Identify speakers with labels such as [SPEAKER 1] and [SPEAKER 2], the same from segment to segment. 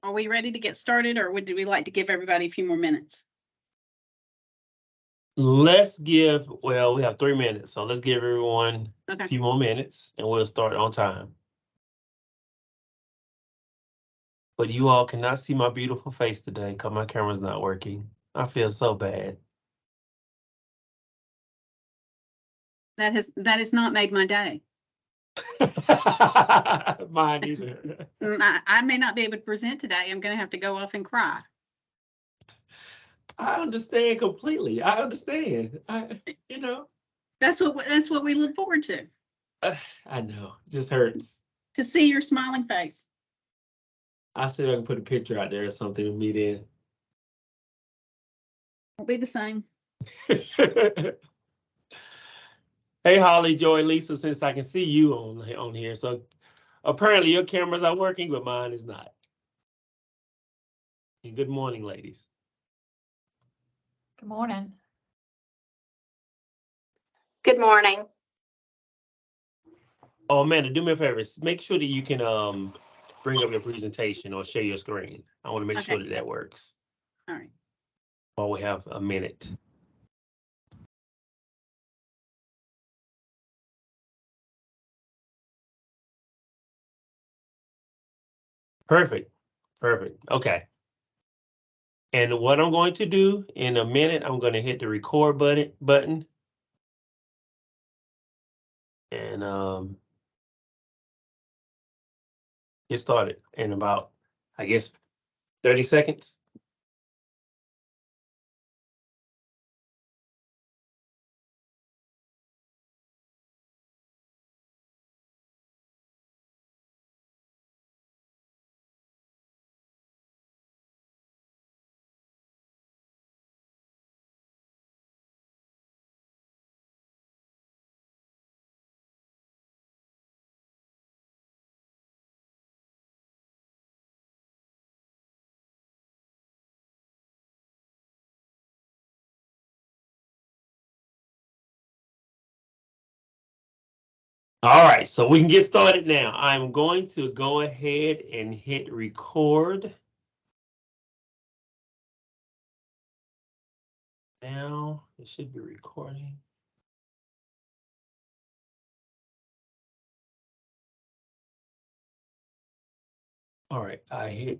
[SPEAKER 1] Are we ready to get started, or would we like to give everybody a few more minutes?
[SPEAKER 2] Let's give, well, we have 3 minutes, so let's give everyone
[SPEAKER 1] Okay.
[SPEAKER 2] a few more minutes and we'll start on time. But you all cannot see my beautiful face today because my camera's not working. I feel so bad.
[SPEAKER 1] That has not made my day.
[SPEAKER 2] Mine either.
[SPEAKER 1] I may not be able to present today. I'm going to have to go off and cry.
[SPEAKER 2] I understand completely. I understand.
[SPEAKER 1] That's what we look forward to.
[SPEAKER 2] I know. It just hurts.
[SPEAKER 1] To see your smiling face.
[SPEAKER 2] I'll see if I can put a picture out there or something to meet in.
[SPEAKER 1] Won't be the same.
[SPEAKER 2] Hey, Holly, Joy, Lisa, since I can see you on here. So apparently your cameras are working, but mine is not. And good morning, ladies.
[SPEAKER 3] Good morning.
[SPEAKER 4] Good morning.
[SPEAKER 2] Oh, Amanda, do me a favor. Make sure that you can bring up your presentation or share your screen. I want to make sure that works.
[SPEAKER 1] All right.
[SPEAKER 2] While we have a minute. Perfect. Perfect. Okay. And what I'm going to do in a minute, I'm going to hit the record button. And get started in about, I guess, 30 seconds. All right, so we can get started now. I'm going to go ahead and hit record. Now it should be recording. All right, I hit.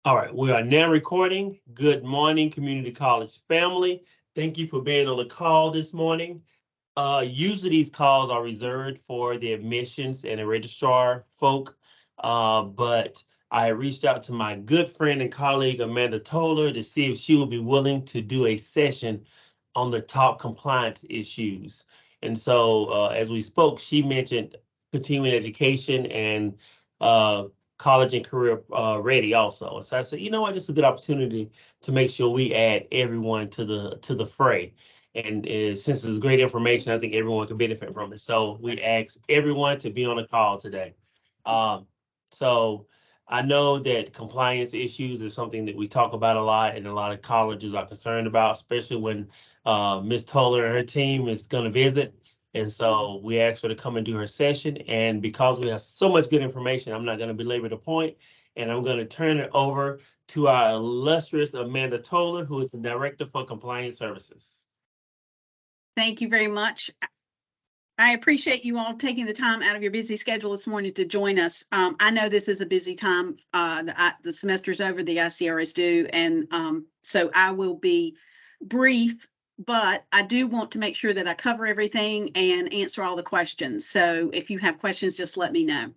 [SPEAKER 2] All right, we are now recording. Good morning, community college family. Thank you for being on the call this morning. Usually these calls are reserved for the admissions and the registrar folk, but I reached out to my good friend and colleague, Amanda Toller, to see if she would be willing to do a session on the top compliance issues. And so as we spoke, she mentioned continuing education and college and career ready also. So I said, you know what, this is a good opportunity to make sure we add everyone to the fray. And since it's great information, I think everyone can benefit from it. So we asked everyone to be on the call today. So I know that compliance issues is something that we talk about a lot and a lot of colleges are concerned about, especially when Ms. Toller and her team is going to visit. And so we asked her to come and do her session. And because we have so much good information, I'm not going to belabor the point, and I'm going to turn it over to our illustrious Amanda Toller, who is the Director for Compliance Services.
[SPEAKER 1] Thank you very much. I appreciate you all taking the time out of your busy schedule this morning to join us. I know this is a busy time. The semester's over, the ICR is due, and so I will be brief, but I do want to make sure that I cover everything and answer all the questions. So if you have questions, just let me know.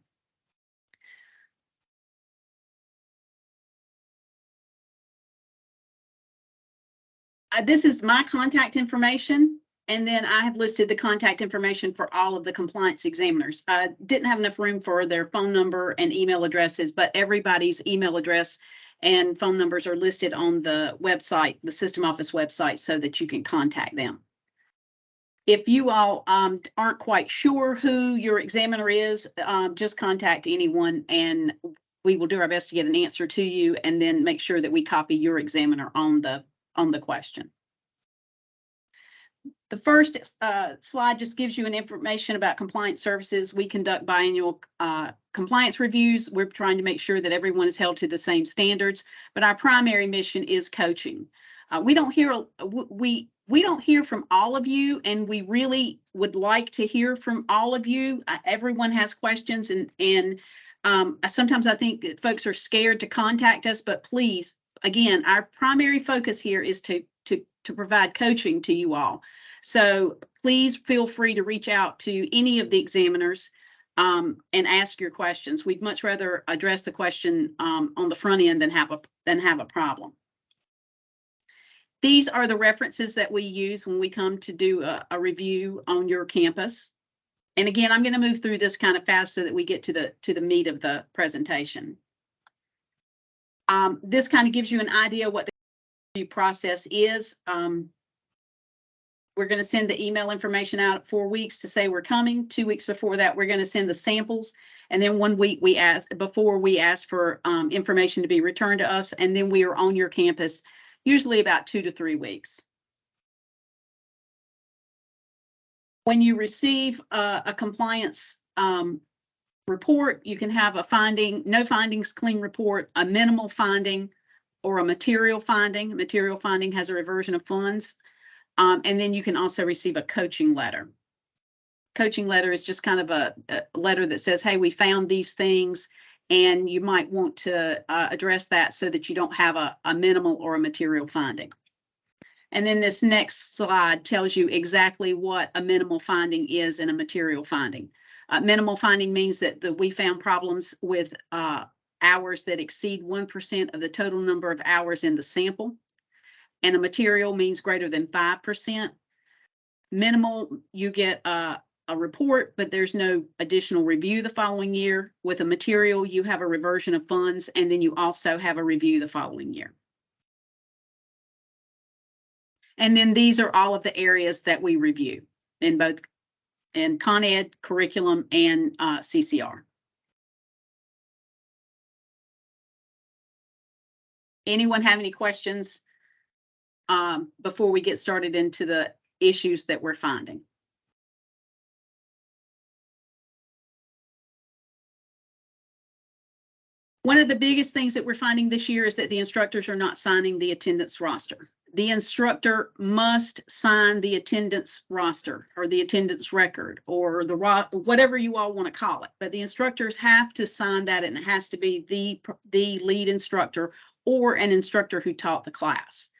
[SPEAKER 1] This is my contact information. And then I have listed the contact information for all of the compliance examiners. I didn't have enough room for their phone number and email addresses, but everybody's email address and phone numbers are listed on the website, the System Office website, so that you can contact them. If you all aren't quite sure who your examiner is, just contact anyone and we will do our best to get an answer to you and then make sure that we copy your examiner on the question. The first slide just gives you an information about compliance services. We conduct biannual compliance reviews. We're trying to make sure that everyone is held to the same standards, but our primary mission is coaching. We don't hear from all of you, and we really would like to hear from all of you. Everyone has questions, and sometimes I think that folks are scared to contact us, but please, again, our primary focus here is to provide coaching to you all. So please feel free to reach out to any of the examiners and ask your questions. We'd much rather address the question on the front end than have a problem. These are the references that we use when we come to do a review on your campus. And again, I'm going to move through this kind of fast so that we get to the meat of the presentation. This kind of gives you an idea what the review process is. We're going to send the email information out 4 weeks to say we're coming. 2 weeks before that, we're going to send the samples. And then 1 week we ask for information to be returned to us. And then we are on your campus, usually about 2 to 3 weeks. When you receive a compliance report, you can have a finding, no findings, clean report, a minimal finding, or a material finding. A material finding has a reversion of funds. And then you can also receive a coaching letter. Coaching letter is just kind of a letter that says, hey, we found these things, and you might want to address that so that you don't have a minimal or a material finding. And then this next slide tells you exactly what a minimal finding is and a material finding. Minimal finding means that we found problems with hours that exceed 1% of the total number of hours in the sample. And a material means greater than 5%. Minimal, you get a report, but there's no additional review the following year. With a material, you have a reversion of funds, and then you also have a review the following year. And then these are all of the areas that we review in both in Con Ed, curriculum, and CCR. Anyone have any questions before we get started into the issues that we're finding? One of the biggest things that we're finding this year is that the instructors are not signing the attendance roster. The instructor must sign the attendance roster or the attendance record or whatever you all want to call it. But the instructors have to sign that, and it has to be the lead instructor or an instructor who taught the class.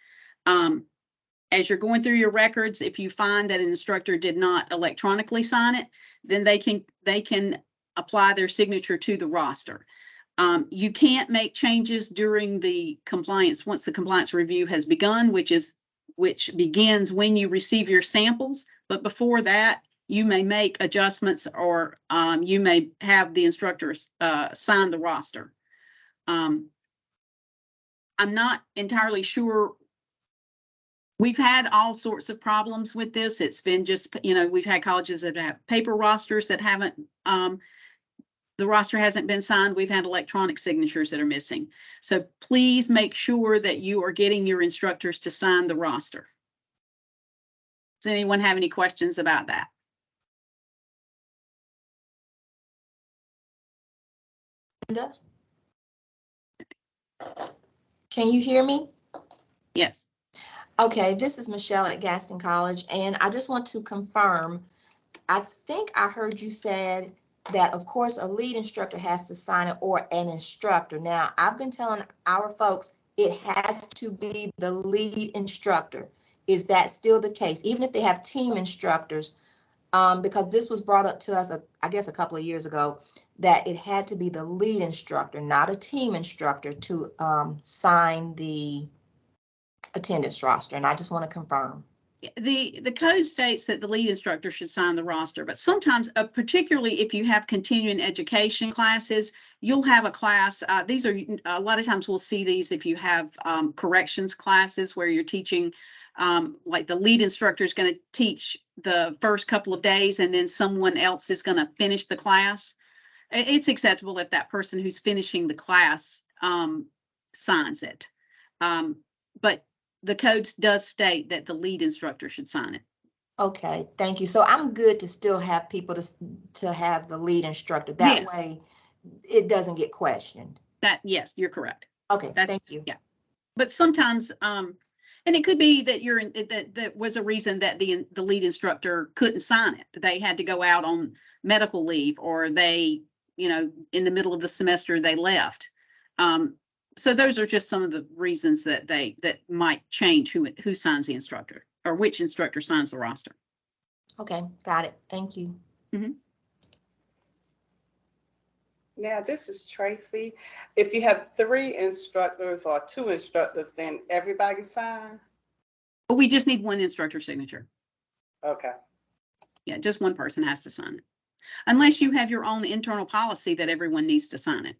[SPEAKER 1] As you're going through your records, if you find that an instructor did not electronically sign it, then they can apply their signature to the roster. You can't make changes during the compliance once the compliance review has begun, which begins when you receive your samples. But before that, you may make adjustments, or you may have the instructors sign the roster. I'm not entirely sure. We've had all sorts of problems with this. It's been just, we've had colleges that have paper rosters that haven't, the roster hasn't been signed. We've had electronic signatures that are missing. So please make sure that you are getting your instructors to sign the roster. Does anyone have any questions about that?
[SPEAKER 4] Linda? Can you hear me?
[SPEAKER 1] Yes.
[SPEAKER 4] Okay, this is Michelle at Gaston College, and I just want to confirm, I think I heard you said that, of course, a lead instructor has to sign it, or an instructor. Now, I've been telling our folks it has to be the lead instructor. Is that still the case? Even if they have team instructors, because this was brought up to us, I guess, a couple of years ago, that it had to be the lead instructor, not a team instructor, to sign the attendance roster. And I just want to confirm.
[SPEAKER 1] The code states that the lead instructor should sign the roster, but sometimes, particularly if you have continuing education classes, you'll have a class. These are a lot of times we'll see these if you have corrections classes where you're teaching, like the lead instructor is going to teach the first couple of days, and then someone else is going to finish the class. It's acceptable if that person who's finishing the class signs it, but the code does state that the lead instructor should sign it.
[SPEAKER 4] Okay, thank you. So I'm good to still have people to have the lead instructor. That
[SPEAKER 1] Yes.
[SPEAKER 4] way it doesn't get questioned.
[SPEAKER 1] Yes, you're correct.
[SPEAKER 4] Okay,
[SPEAKER 1] That's,
[SPEAKER 4] thank you.
[SPEAKER 1] yeah. But sometimes, and it could be that that was a reason that the lead instructor couldn't sign it. They had to go out on medical leave, or they, in the middle of the semester, they left. So those are just some of the reasons that that might change who signs the instructor, or which instructor signs the roster.
[SPEAKER 4] Okay, got it. Thank you.
[SPEAKER 5] Now, this is Tracy. If you have 3 instructors or 2 instructors, then everybody sign?
[SPEAKER 1] But we just need one instructor signature.
[SPEAKER 5] Okay.
[SPEAKER 1] Yeah, just one person has to sign it. Unless you have your own internal policy that everyone needs to sign it.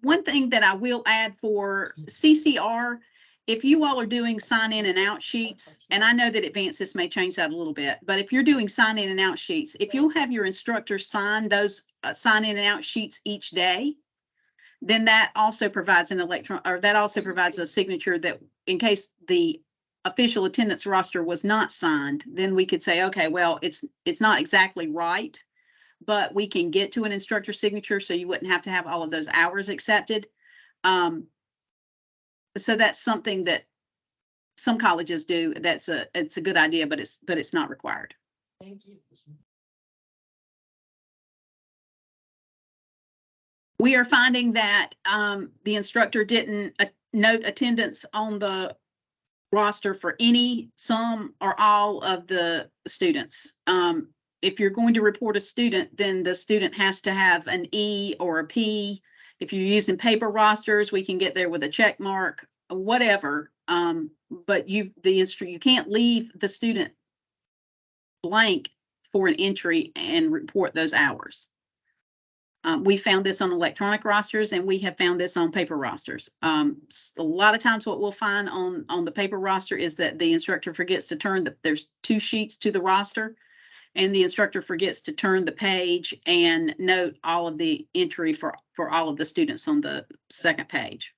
[SPEAKER 1] One thing that I will add for CCR, if you all are doing sign in and out sheets, and I know that Advances may change that a little bit, but if you're doing sign in and out sheets, if you'll have your instructors sign those sign in and out sheets each day, then that also provides a signature that in case the official attendance roster was not signed, then we could say, okay, well, it's not exactly right, but we can get to an instructor signature, so you wouldn't have to have all of those hours accepted. So that's something that some colleges do. It's a good idea, but it's not required.
[SPEAKER 2] Thank you.
[SPEAKER 1] We are finding that the instructor didn't note attendance on the roster for some, or all of the students. If you're going to report a student, then the student has to have an E or a P. If you're using paper rosters, we can get there with a check mark, whatever. But you can't leave the student blank for an entry and report those hours. We found this on electronic rosters, and we have found this on paper rosters. A lot of times what we'll find on the paper roster is that the instructor forgets to turn there's 2 sheets to the roster, and the instructor forgets to turn the page and note all of the entry for all of the students on the second page.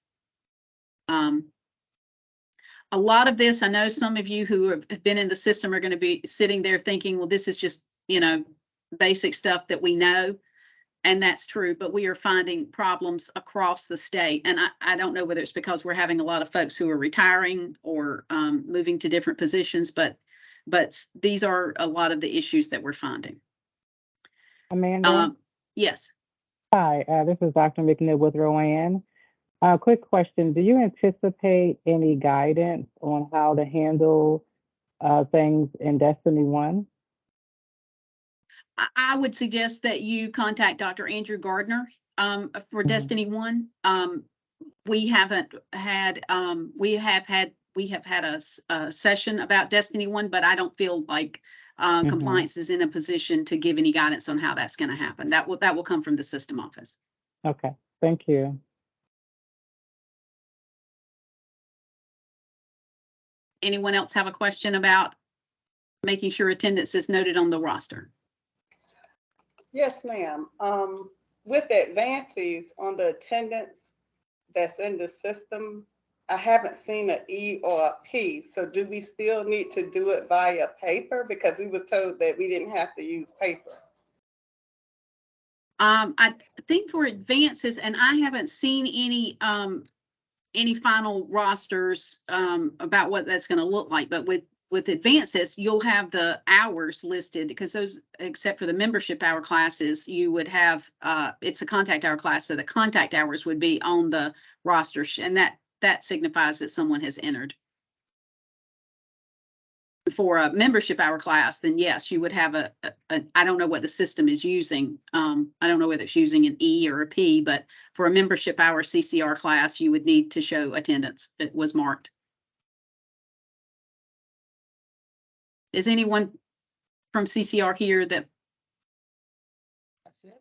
[SPEAKER 1] A lot of this, I know some of you who have been in the system are going to be sitting there thinking, well, this is just, basic stuff that we know. And that's true, but we are finding problems across the state. And I don't know whether it's because we're having a lot of folks who are retiring or moving to different positions, but these are a lot of the issues that we're finding.
[SPEAKER 6] Amanda?
[SPEAKER 1] Yes.
[SPEAKER 6] Hi, this is Dr. McNeil with Rowan. Quick question. Do you anticipate any guidance on how to handle things in Destiny 1?
[SPEAKER 1] I would suggest that you contact Dr. Andrew Gardner for Destiny 1. We have had a session about Destiny 1, but I don't feel like compliance is in a position to give any guidance on how that's going to happen. That will come from the system office.
[SPEAKER 6] Okay, thank you.
[SPEAKER 1] Anyone else have a question about making sure attendance is noted on the roster?
[SPEAKER 5] Yes, ma'am. With advances on the attendance that's in the system, I haven't seen an E or a P. So do we still need to do it via paper? Because we were told that we didn't have to use paper.
[SPEAKER 1] I think for advances, and I haven't seen any final rosters about what that's going to look like, but with advances, you'll have the hours listed, because those, except for the membership hour classes, you would have, it's a contact hour class, so the contact hours would be on the roster, and that signifies that someone has entered. For a membership hour class, then yes, you would have I don't know what the system is using. I don't know whether it's using an E or a P, but for a membership hour CCR class, you would need to show attendance. It was marked. Is anyone from CCR here that?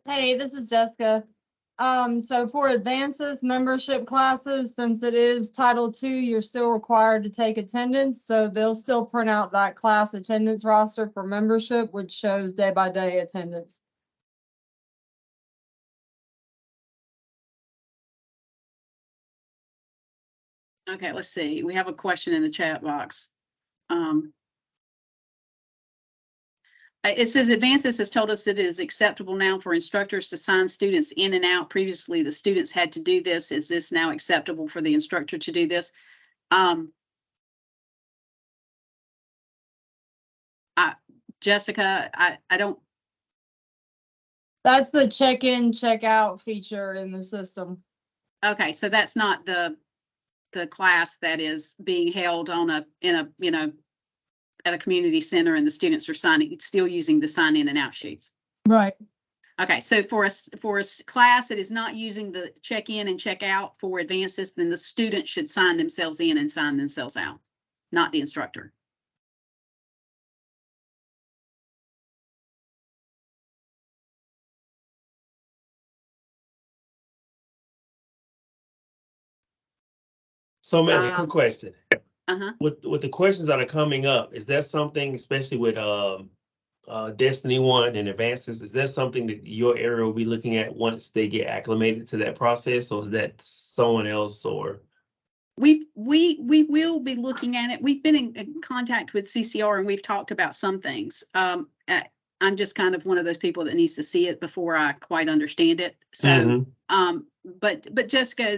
[SPEAKER 3] Hey, this is Jessica. So for advances membership classes, since it is Title II, you're still required to take attendance. So they'll still print out that class attendance roster for membership, which shows day-by-day attendance.
[SPEAKER 1] Okay, let's see. We have a question in the chat box. It says Advances has told us that it is acceptable now for instructors to sign students in and out. Previously, the students had to do this. Is this now acceptable for the instructor to do this? Jessica, I don't,
[SPEAKER 3] That's the check-in, check-out feature in the system.
[SPEAKER 1] okay, so that's not the class that is being held on at a community center and the students are signing, it's still using the sign in and out sheets.
[SPEAKER 3] Right.
[SPEAKER 1] Okay, so for a class that is not using the check in and check out for Advances, then the student should sign themselves in and sign themselves out, not the instructor.
[SPEAKER 2] So, man, a quick question.
[SPEAKER 1] Uh-huh.
[SPEAKER 2] With the questions that are coming up, is that something, especially with Destiny 1 and Advances, is that something that your area will be looking at once they get acclimated to that process, or is that someone else? Or
[SPEAKER 1] We will be looking at it. We've been in contact with CCR and we've talked about some things. I'm just kind of one of those people that needs to see it before I quite understand it. So, but Jessica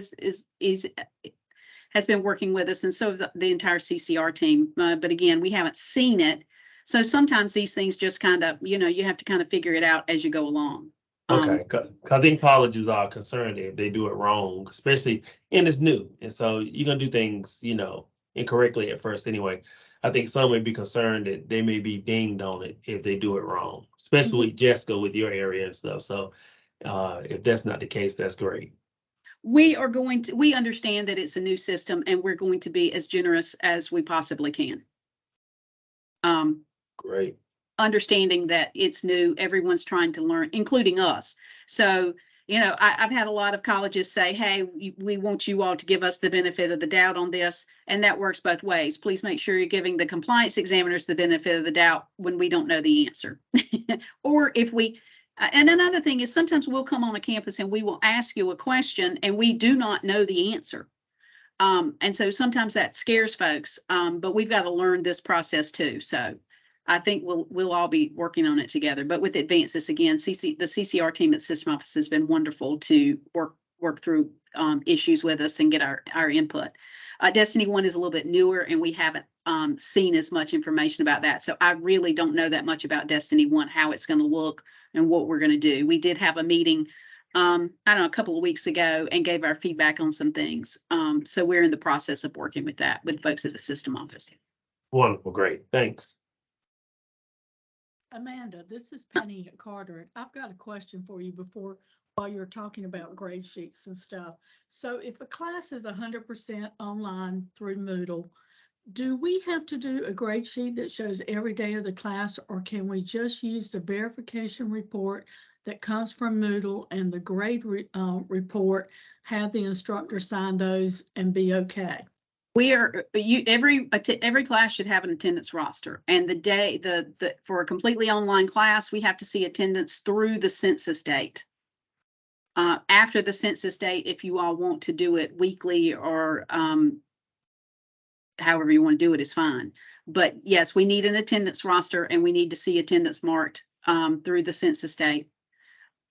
[SPEAKER 1] has been working with us, and so has the entire CCR team. But again, we haven't seen it. So sometimes these things just kind of, you have to kind of figure it out as you go along.
[SPEAKER 2] okay, because I think colleges are concerned if they do it wrong, especially, and it's new. And so you're going to do things, incorrectly at first anyway. I think some may be concerned that they may be dinged on it if they do it wrong, especially with Jessica with your area and stuff. So if that's not the case, that's great.
[SPEAKER 1] We understand that it's a new system and we're going to be as generous as we possibly can.
[SPEAKER 2] Great.
[SPEAKER 1] Understanding that it's new, everyone's trying to learn, including us. So, I've had a lot of colleges say, hey, we want you all to give us the benefit of the doubt on this. And that works both ways. Please make sure you're giving the compliance examiners the benefit of the doubt when we don't know the answer. Or if we, and another thing is sometimes we'll come on a campus and we will ask you a question and we do not know the answer. And so sometimes that scares folks, but we've got to learn this process too. So I think we'll all be working on it together. But with Advances, again, the CCR team at System Office has been wonderful to work through issues with us and get our input. Destiny 1 is a little bit newer, and we haven't seen as much information about that. So I really don't know that much about Destiny 1, how it's going to look and what we're going to do. We did have a meeting, I don't know, a couple of weeks ago and gave our feedback on some things. So we're in the process of working with that with folks at the System Office.
[SPEAKER 2] Wonderful. Great. Thanks.
[SPEAKER 7] Amanda, this is Penny at Carteret. I've got a question for you while you're talking about grade sheets and stuff. So if a class is 100% online through Moodle, do we have to do a grade sheet that shows every day of the class, or can we just use the verification report that comes from Moodle and the grade report, have the instructor sign those and be okay?
[SPEAKER 1] Every class should have an attendance roster, and for a completely online class, we have to see attendance through the census date. After the census date, if you all want to do it weekly or however you want to do it is fine. But yes, we need an attendance roster and we need to see attendance marked through the census date.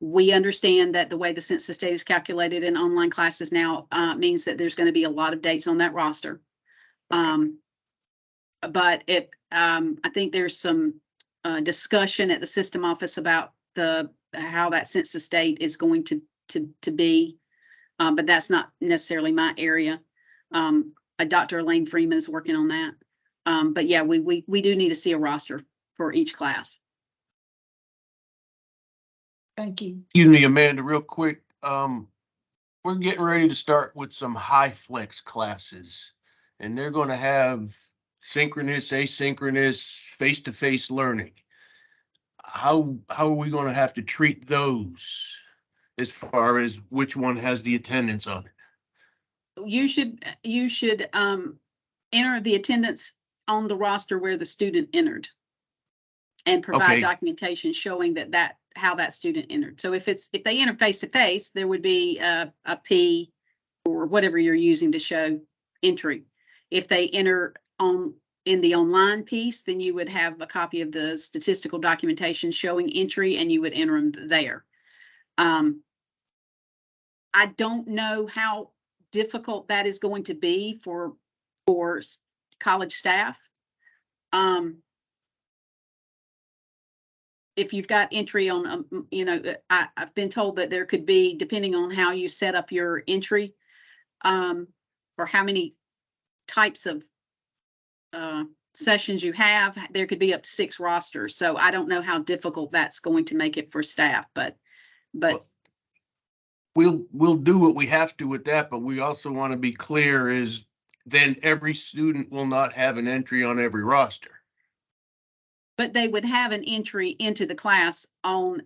[SPEAKER 1] We understand that the way the census date is calculated in online classes now means that there's going to be a lot of dates on that roster. But I think there's some discussion at the system office about how that census date is going to be, but that's not necessarily my area. Dr. Elaine Freeman is working on that. But yeah, we do need to see a roster for each class.
[SPEAKER 7] Thank you.
[SPEAKER 8] Excuse me, Amanda, real quick. We're getting ready to start with some high flex classes, and they're going to have synchronous, asynchronous, face-to-face learning. How are we going to have to treat those as far as which one has the attendance on it?
[SPEAKER 1] You should enter the attendance on the roster where the student entered and provide documentation showing how that student entered. So if they enter face to face, there would be a P or whatever you're using to show entry. If they enter in the online piece, then you would have a copy of the statistical documentation showing entry and you would enter them there. I don't know how difficult that is going to be for college staff. If you've got entry on, I've been told that there could be, depending on how you set up your entry, or how many types of sessions you have, there could be up to 6 rosters. So I don't know how difficult that's going to make it for staff, but
[SPEAKER 8] we'll do what we have to with that, but we also want to be clear is then every student will not have an entry on every roster.
[SPEAKER 1] But they would have an entry into the class on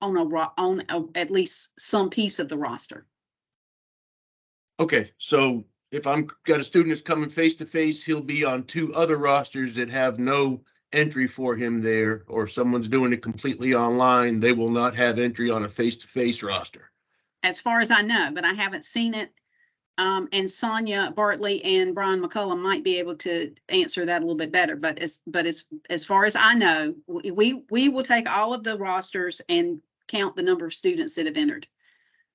[SPEAKER 1] at least some piece of the roster.
[SPEAKER 8] Okay, so if I'm got a student that's coming face to face, he'll be on 2 other rosters that have no entry for him there, or if someone's doing it completely online, they will not have entry on a face-to-face roster.
[SPEAKER 1] As far as I know, but I haven't seen it. And Sonia Bartley and Brian McCullum might be able to answer that a little bit better. But as far as I know, we will take all of the rosters and count the number of students that have entered.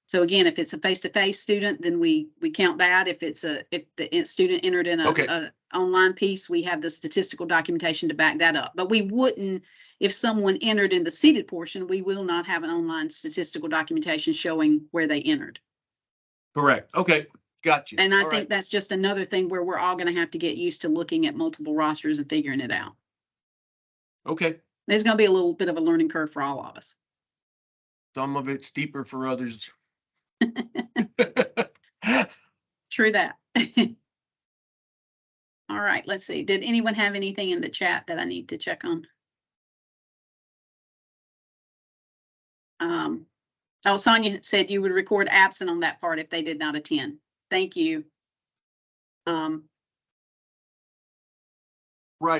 [SPEAKER 1] So again, if it's a face-to-face student, then we count that. If the student entered in a online piece, we have the statistical documentation to back that up. But we wouldn't, if someone entered in the seated portion, we will not have an online statistical documentation showing where they entered.
[SPEAKER 8] Correct. Okay. Got you.
[SPEAKER 1] And I think that's just another thing where we're all going to have to get used to looking at multiple rosters and figuring it out.
[SPEAKER 8] Okay.
[SPEAKER 1] There's going to be a little bit of a learning curve for all of us.
[SPEAKER 8] Some of it steeper for others.
[SPEAKER 1] True that. All right, let's see. Did anyone have anything in the chat that I need to check on? Oh, Sonia said you would record absent on that part if they did not attend. Thank you.
[SPEAKER 8] Right,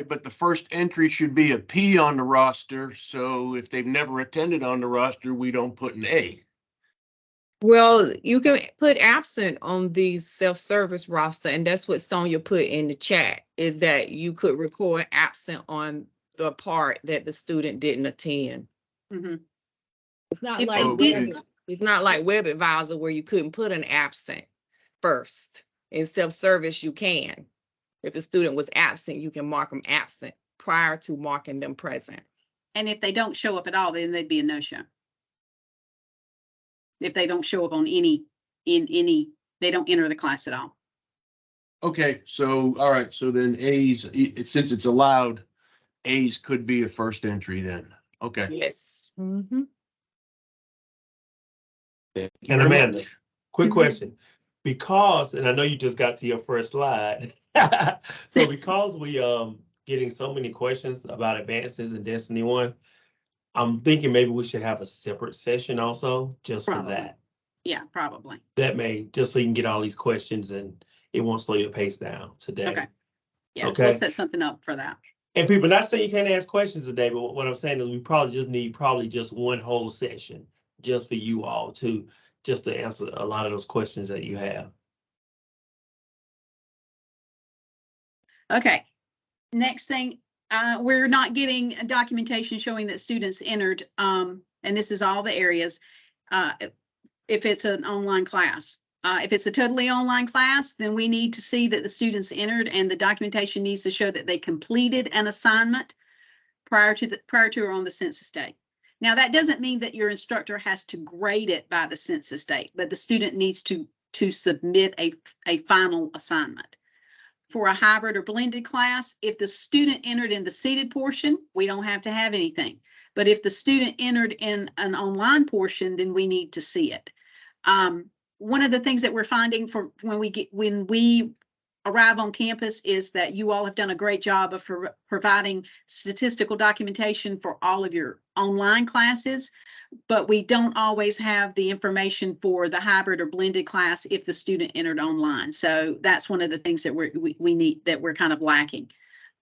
[SPEAKER 8] but the first entry should be a P on the roster. So if they've never attended on the roster, we don't put an A.
[SPEAKER 9] Well, you can put absent on the self-service roster, and that's what Sonia put in the chat, is that you could record absent on the part that the student didn't attend.
[SPEAKER 1] Mm-hmm.
[SPEAKER 9] It's not
[SPEAKER 1] If
[SPEAKER 9] like
[SPEAKER 1] they didn't-
[SPEAKER 9] it's not like Web Advisor where you couldn't put an absent first. In self-service, you can. If the student was absent, you can mark them absent prior to marking them present.
[SPEAKER 1] And if they don't show up at all, then they'd be a no-show. If they don't show up on they don't enter the class at all.
[SPEAKER 8] Okay, so, all right, so then A's, since it's allowed, A's could be a first entry then. Okay.
[SPEAKER 9] Yes. Mm-hmm.
[SPEAKER 8] Thank you
[SPEAKER 2] And
[SPEAKER 8] very
[SPEAKER 2] Amanda,
[SPEAKER 8] much.
[SPEAKER 2] quick
[SPEAKER 1] Mhm.
[SPEAKER 2] question. Because, and I know you just got to your first slide. So because we getting so many questions about advances in Destiny 1, I'm thinking maybe we should have a separate session also just for
[SPEAKER 1] Probably.
[SPEAKER 2] that.
[SPEAKER 1] Yeah, probably.
[SPEAKER 2] That may, just so you can get all these questions and it won't slow your pace down today.
[SPEAKER 1] Okay. Yeah,
[SPEAKER 2] Okay.
[SPEAKER 1] we'll set something up for that.
[SPEAKER 2] And people, not saying you can't ask questions today, but what I'm saying is we probably just need just one whole session just for you all to answer a lot of those questions that you have.
[SPEAKER 1] Okay. Next thing, we're not getting a documentation showing that students entered, and this is all the areas, if it's an online class. If it's a totally online class, then we need to see that the students entered, and the documentation needs to show that they completed an assignment prior to or on the census date. Now, that doesn't mean that your instructor has to grade it by the census date, but the student needs to submit a final assignment. For a hybrid or blended class, if the student entered in the seated portion, we don't have to have anything. But if the student entered in an online portion, then we need to see it. One of the things that we're finding for when we arrive on campus is that you all have done a great job of providing statistical documentation for all of your online classes, but we don't always have the information for the hybrid or blended class if the student entered online. So that's one of the things that we need, that we're kind of lacking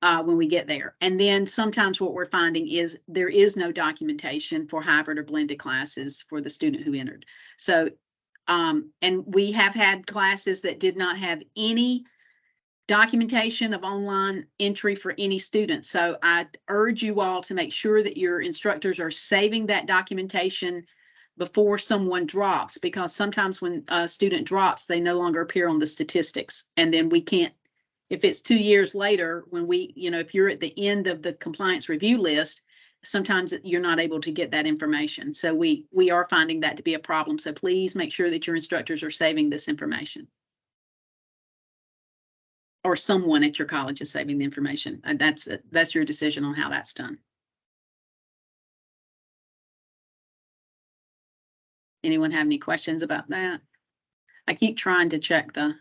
[SPEAKER 1] when we get there. And then sometimes what we're finding is there is no documentation for hybrid or blended classes for the student who entered. So And we have had classes that did not have any documentation of online entry for any student. So I urge you all to make sure that your instructors are saving that documentation before someone drops, because sometimes when a student drops, they no longer appear on the statistics. And then we can't, if it's 2 years later, when we, if you're at the end of the compliance review list, sometimes you're not able to get that information. So we are finding that to be a problem. So please make sure that your instructors are saving this information. Or someone at your college is saving the information. And that's your decision on how that's done. Anyone have any questions about that? I keep trying to check the.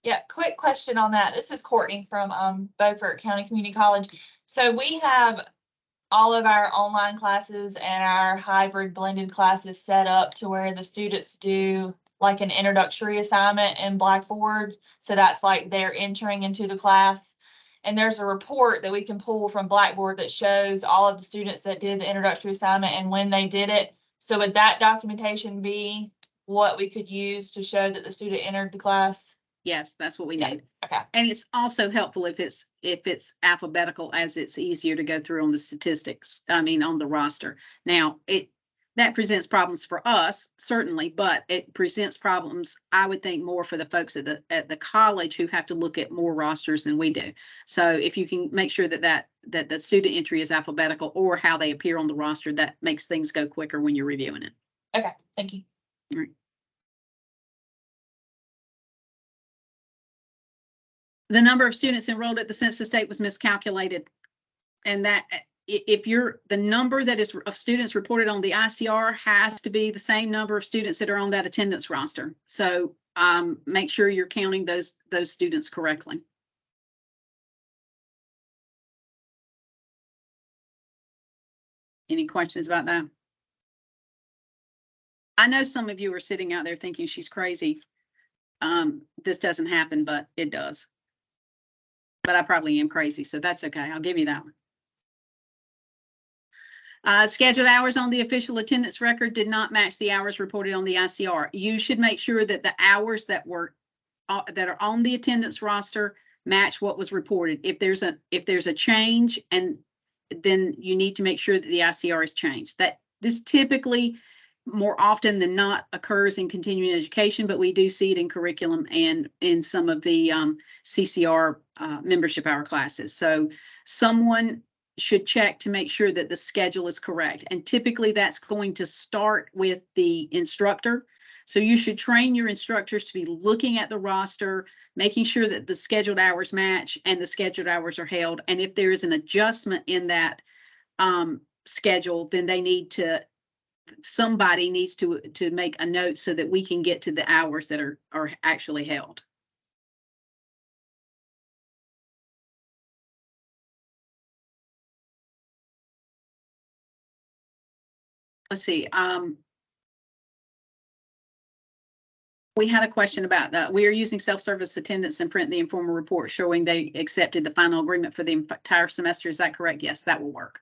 [SPEAKER 10] Yeah, quick question on that. This is Courtney from Beaufort County Community College. So we have all of our online classes and our hybrid blended classes set up to where the students do like an introductory assignment in Blackboard. So that's like they're entering into the class. And there's a report that we can pull from Blackboard that shows all of the students that did the introductory assignment and when they did it. So would that documentation be what we could use to show that the student entered the class?
[SPEAKER 1] Yes, that's what we
[SPEAKER 10] Yeah.
[SPEAKER 1] need.
[SPEAKER 10] Okay.
[SPEAKER 1] And it's also helpful if it's alphabetical, as it's easier to go through on the statistics. I mean, on the roster. Now, that presents problems for us, certainly, but it presents problems, I would think, more for the folks at the college who have to look at more rosters than we do. So if you can make sure that the student entry is alphabetical or how they appear on the roster, that makes things go quicker when you're reviewing it.
[SPEAKER 10] Okay, thank you.
[SPEAKER 1] All right. The number of students enrolled at the census date was miscalculated. And that if the number that is of students reported on the ICR has to be the same number of students that are on that attendance roster. So make sure you're counting those students correctly. Any questions about that? I know some of you are sitting out there thinking she's crazy. This doesn't happen, but it does. But I probably am crazy, so that's okay. I'll give you that one. Scheduled hours on the official attendance record did not match the hours reported on the ICR. You should make sure that the hours that are on the attendance roster match what was reported. If there's a change, and then you need to make sure that the ICR is changed. That this typically more often than not occurs in continuing education, but we do see it in curriculum and in some of the CCR membership hour classes. So someone should check to make sure that the schedule is correct. And typically that's going to start with the instructor. So you should train your instructors to be looking at the roster, making sure that the scheduled hours match and the scheduled hours are held. And if there is an adjustment in that schedule, then somebody needs to make a note so that we can get to the hours that are actually held. Let's see. We had a question about that. We are using self-service attendance and print the informal report showing they accepted the final agreement for the entire semester. Is that correct? Yes, that will work.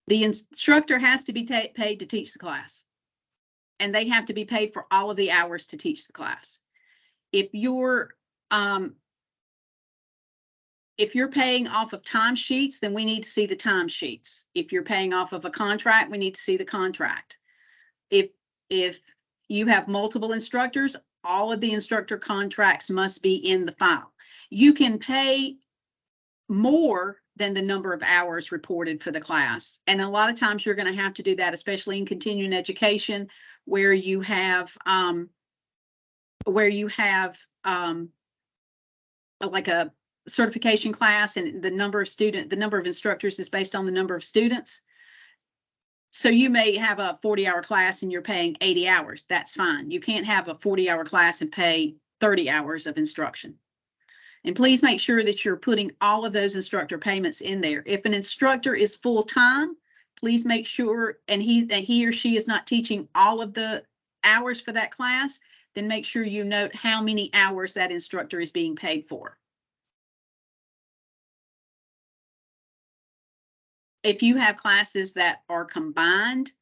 [SPEAKER 1] The instructor has to be paid to teach the class, and they have to be paid for all of the hours to teach the class. If you're paying off of timesheets, then we need to see the timesheets. If you're paying off of a contract, we need to see the contract. If you have multiple instructors, all of the instructor contracts must be in the file. You can pay more than the number of hours reported for the class. And a lot of times you're going to have to do that, especially in continuing education, where you have like a certification class, and the number of instructors is based on the number of students. So you may have a 40-hour class and you're paying 80 hours. That's fine. You can't have a 40-hour class and pay 30 hours of instruction. And please make sure that you're putting all of those instructor payments in there. If an instructor is full-time, please make sure, and he or she is not teaching all of the hours for that class, then make sure you note how many hours that instructor is being paid for. if you have classes that are combined,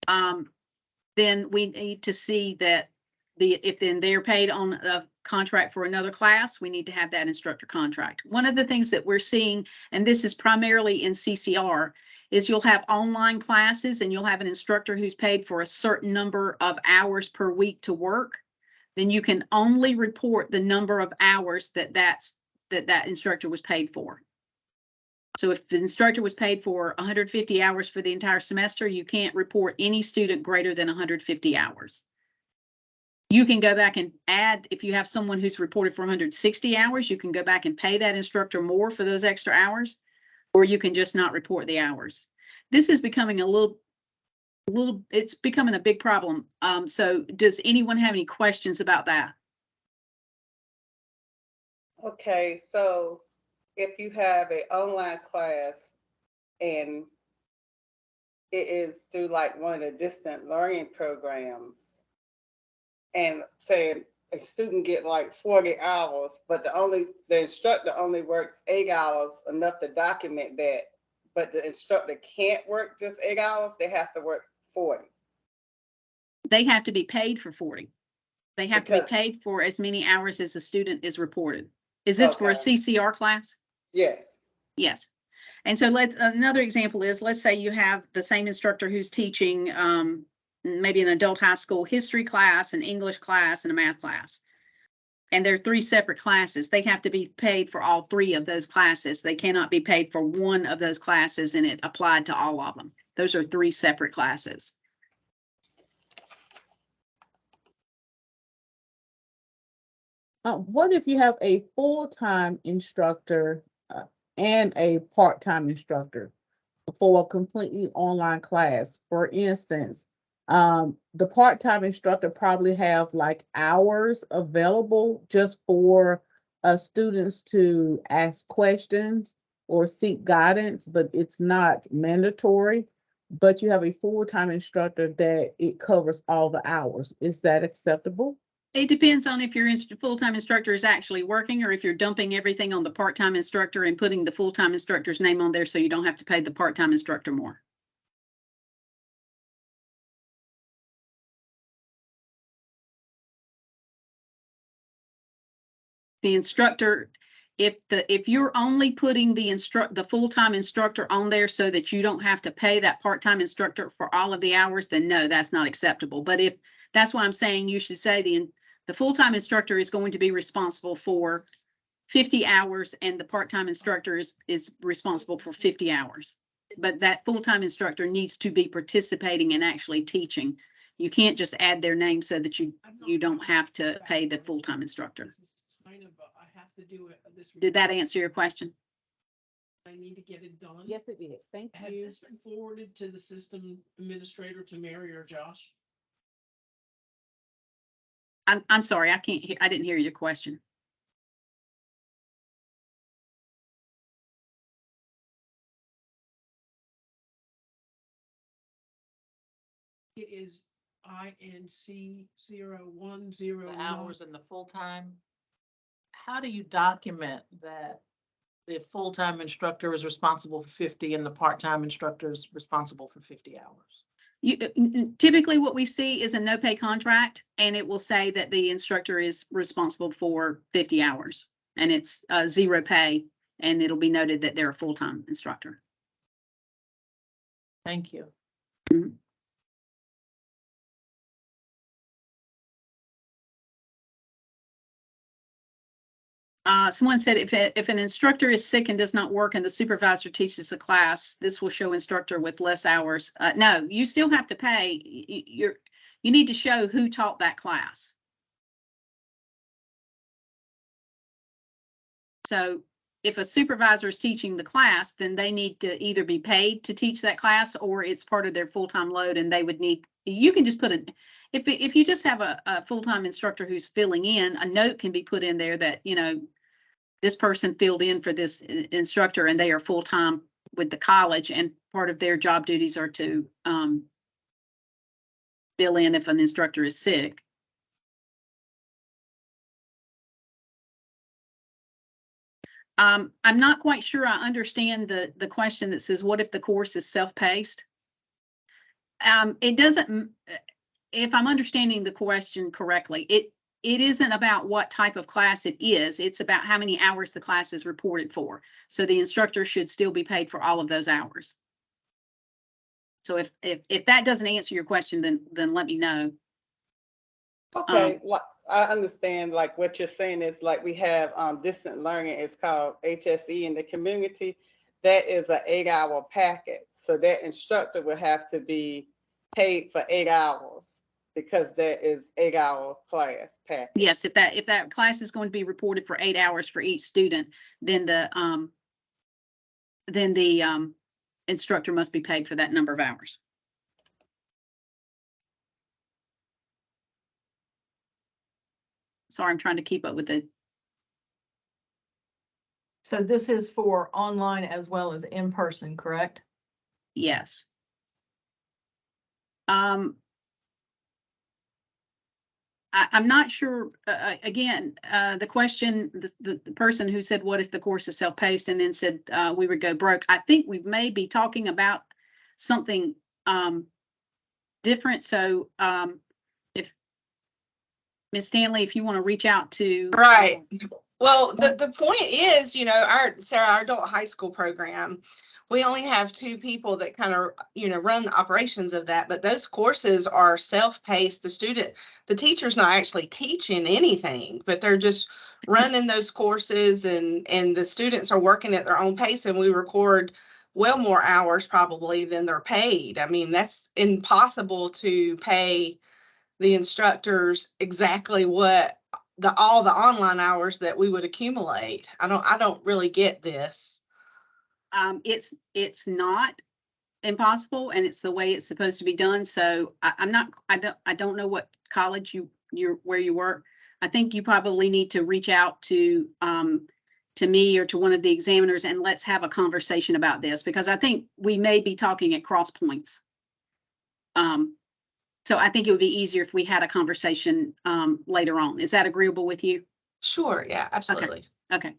[SPEAKER 1] then we need to see that if then they're paid on a contract for another class, we need to have that instructor contract. One of the things that we're seeing, and this is primarily in CCR, is you'll have online classes and you'll have an instructor who's paid for a certain number of hours per week to work. Then you can only report the number of hours that instructor was paid for. So if the instructor was paid for 150 hours for the entire semester, you can't report any student greater than 150 hours. You can go back and add, if you have someone who's reported for 160 hours, you can go back and pay that instructor more for those extra hours, or you can just not report the hours. This is becoming it's becoming a big problem. So does anyone have any questions about that?
[SPEAKER 5] Okay, so if you have an online class and it is through like one of the distant learning programs, and say a student get like 40 hours, but the instructor only works 8 hours, enough to document that, but the instructor can't work just 8 hours, they have to work 40.
[SPEAKER 1] They have to be paid for 40. They have to be
[SPEAKER 5] Because-
[SPEAKER 1] paid for as many hours as the student is reported. Is this for a
[SPEAKER 5] Okay.
[SPEAKER 1] CCR class?
[SPEAKER 5] Yes.
[SPEAKER 1] Yes. And so another example is, let's say you have the same instructor who's teaching maybe an adult high school history class, an English class, and a math class. And they're 3 separate classes. They have to be paid for all 3 of those classes. They cannot be paid for one of those classes and it applied to all of them. Those are 3 separate classes.
[SPEAKER 11] What if you have a full-time instructor and a part-time instructor for a completely online class? For instance, the part-time instructor probably have like hours available just for students to ask questions or seek guidance, but it's not mandatory. But you have a full-time instructor that it covers all the hours. Is that acceptable?
[SPEAKER 1] It depends on if your full-time instructor is actually working or if you're dumping everything on the part-time instructor and putting the full-time instructor's name on there so you don't have to pay the part-time instructor more. The instructor, if you're only putting the full-time instructor on there so that you don't have to pay that part-time instructor for all of the hours, then no, that's not acceptable. But if that's why I'm saying you should say the full-time instructor is going to be responsible for 50 hours and the part-time instructor is responsible for 50 hours. But that full-time instructor needs to be participating and actually teaching. You can't just add their name so that you don't have to pay the full-time instructor.
[SPEAKER 2] I have to do it.
[SPEAKER 1] Did that answer your question?
[SPEAKER 2] I need to get it done.
[SPEAKER 11] Yes, it did. Thank
[SPEAKER 2] Has
[SPEAKER 11] you.
[SPEAKER 2] this been forwarded to the system administrator, to Mary or Josh?
[SPEAKER 1] I'm sorry, I didn't hear your question.
[SPEAKER 2] It is INC 0109.
[SPEAKER 12] The hours and the full-time. How do you document that the full-time instructor is responsible for 50 and the part-time instructor is responsible for 50 hours?
[SPEAKER 1] Typically what we see is a no pay contract and it will say that the instructor is responsible for 50 hours and it's 0 pay and it'll be noted that they're a full-time instructor.
[SPEAKER 12] Thank you.
[SPEAKER 1] Mhm. Someone said if an instructor is sick and does not work and the supervisor teaches the class, this will show instructor with less hours. No, you still have to pay. You need to show who taught that class. So if a supervisor is teaching the class, then they need to either be paid to teach that class or it's part of their full-time load and they would need, you can just put if you just have a full-time instructor who's filling in, a note can be put in there that, this person filled in for this instructor and they are full-time with the college and part of their job duties are to fill in if an instructor is sick. I'm not quite sure I understand the question that says, what if the course is self-paced? It doesn't, if I'm understanding the question correctly, it isn't about what type of class it is. It's about how many hours the class is reported for. So the instructor should still be paid for all of those hours. So if that doesn't answer your question, then let me know.
[SPEAKER 5] Okay, well, I understand like what you're saying is like we have distant learning, it's called HSE in the community. That is an 8-hour packet. So that instructor will have to be paid for 8 hours because that is 8-hour class packet.
[SPEAKER 1] Yes, if that class is going to be reported for 8 hours for each student, then the instructor must be paid for that number of hours. Sorry, I'm trying to keep up with it.
[SPEAKER 13] So this is for online as well as in person, correct?
[SPEAKER 1] Yes. I'm not sure, again, the question, the person who said, what if the course is self-paced, and then said we would go broke. I think we may be talking about something different. So if Ms. Stanley, if you want to reach out to.
[SPEAKER 14] Right. Well, the point is, you know, our adult high school program, we only have 2 people that kind of, you know, run the operations of that, but those courses are self-paced. The teacher's not actually teaching anything, but they're just running those courses, and the students are working at their own pace, and we record well more hours probably than they're paid. I mean, that's impossible to pay the instructors exactly what all the online hours that we would accumulate. I don't really get this.
[SPEAKER 1] It's not impossible, and it's the way it's supposed to be done. So I don't know what college where you work. I think you probably need to reach out to me or to one of the examiners, and let's have a conversation about this, because I think we may be talking at cross points. So I think it would be easier if we had a conversation later on. Is that agreeable with you?
[SPEAKER 14] Sure. Yeah, absolutely.
[SPEAKER 1] Okay.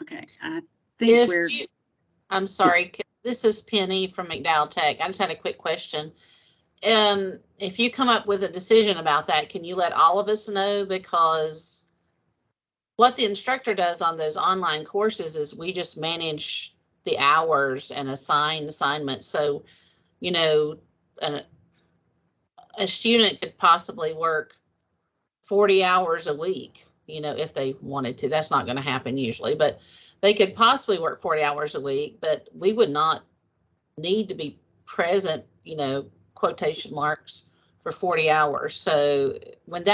[SPEAKER 1] Okay. I think
[SPEAKER 15] I'm sorry, this is Penny from McDowell Tech. I just had a quick question. If you come up with a decision about that, can you let all of us know? Because what the instructor does on those online courses is we just manage the hours and assign assignments. So, you know, a student could possibly work 40 hours a week, you know, if they wanted to. That's not going to happen usually, but they could possibly work 40 hours a week, but we would not need to be present, you know, quotation marks, for 40 hours. So when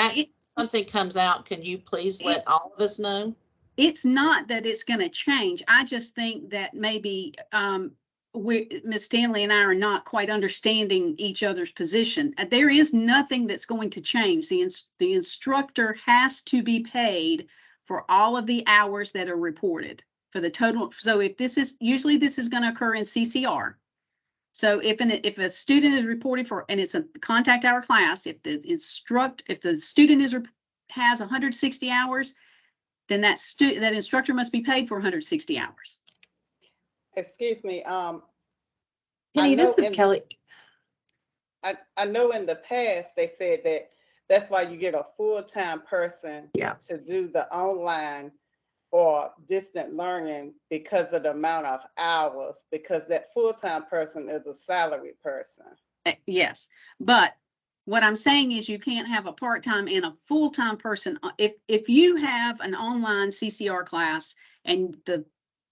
[SPEAKER 15] something comes out, can you please let all of us know?
[SPEAKER 1] It's not that it's going to change. I just think that maybe Ms. Stanley and I are not quite understanding each other's position. There is nothing that's going to change. The instructor has to be paid for all of the hours that are reported for the total. So if this is going to occur in CCR. So if a student is reported for, and it's a contact hour class, if the student has 160 hours, then that instructor must be paid for 160 hours.
[SPEAKER 5] Excuse me.
[SPEAKER 16] Penny, this is Kelly.
[SPEAKER 5] I know in the past they said that that's why you get a full-time person to do the online or distant learning because of the amount of hours, because that full-time person is a salaried person.
[SPEAKER 1] Yes, but what I'm saying is you can't have a part-time and a full-time person. If you have an online CCR class and the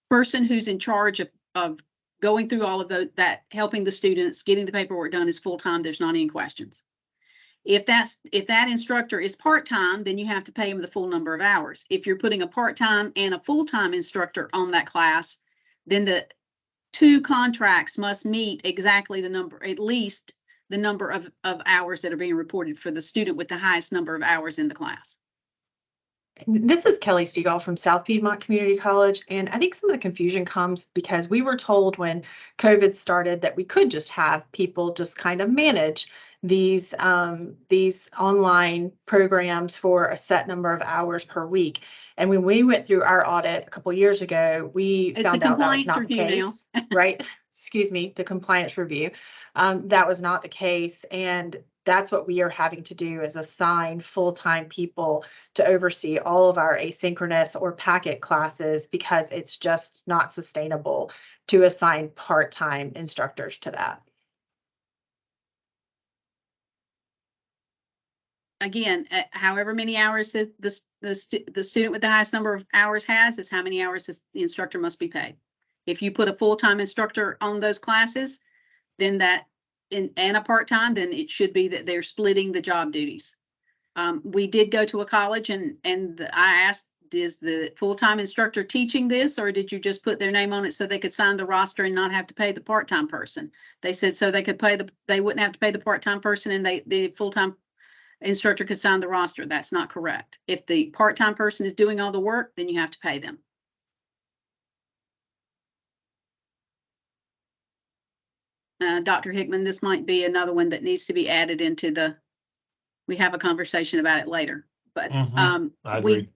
[SPEAKER 1] person who's in charge of going through all of that, helping the students, getting the paperwork done is full-time, there's not any questions. If that instructor is part-time, then you have to pay him the full number of hours. If you're putting a part-time and a full-time instructor on that class, then the 2 contracts must meet exactly the number, at least the number of hours that are being reported for the student with the highest number of hours in the class.
[SPEAKER 16] This is Kelly Stegall from South Piedmont Community College, and I think some of the confusion comes because we were told when COVID started that we could just have people just kind of manage these online programs for a set number of hours per week. And when we went through our audit a couple years ago, we
[SPEAKER 1] It's a
[SPEAKER 16] found out that was
[SPEAKER 1] compliance
[SPEAKER 16] not the
[SPEAKER 1] review now.
[SPEAKER 16] case, right? Excuse me, the compliance review. That was not the case. And that's what we are having to do, is assign full-time people to oversee all of our asynchronous or packet classes, because it's just not sustainable to assign part-time instructors to that.
[SPEAKER 1] Again, however many hours the student with the highest number of hours has is how many hours the instructor must be paid. If you put a full-time instructor on those classes, then and a part-time, then it should be that they're splitting the job duties. We did go to a college and I asked, is the full-time instructor teaching this, or did you just put their name on it so they could sign the roster and not have to pay the part-time person? They said so they could they wouldn't have to pay the part-time person, and the full-time instructor could sign the roster. That's not correct. If the part-time person is doing all the work, then you have to pay them. Dr. Hickman, this might be another one that needs to be added into we have a conversation about it later, but
[SPEAKER 2] I agree.